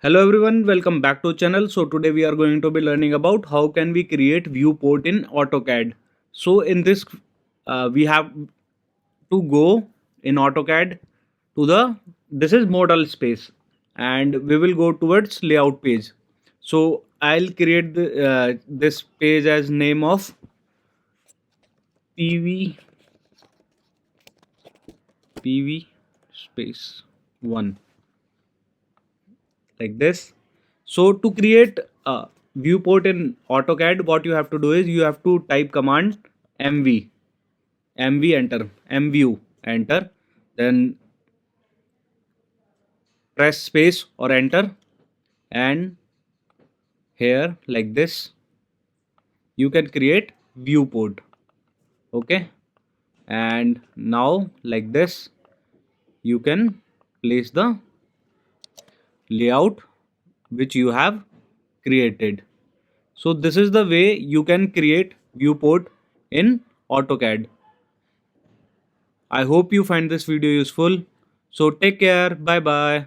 Hello everyone, welcome back to channel. So today we are going to be learning about how can we create viewport in AutoCAD. So in this we have to go in AutoCAD to the this is model space and we will go towards layout page. So I'll create this page as name of PV PV space 1 like this. So to create a viewport in AutoCAD, what you have to do is you have to type command mv, mv enter, mview enter, then press space or enter, and here like this you can create viewport. Okay, and now like this you can place the layout which you have created. So this is the way you can create viewport in AutoCAD. I hope you find this video useful. So take care. Bye bye.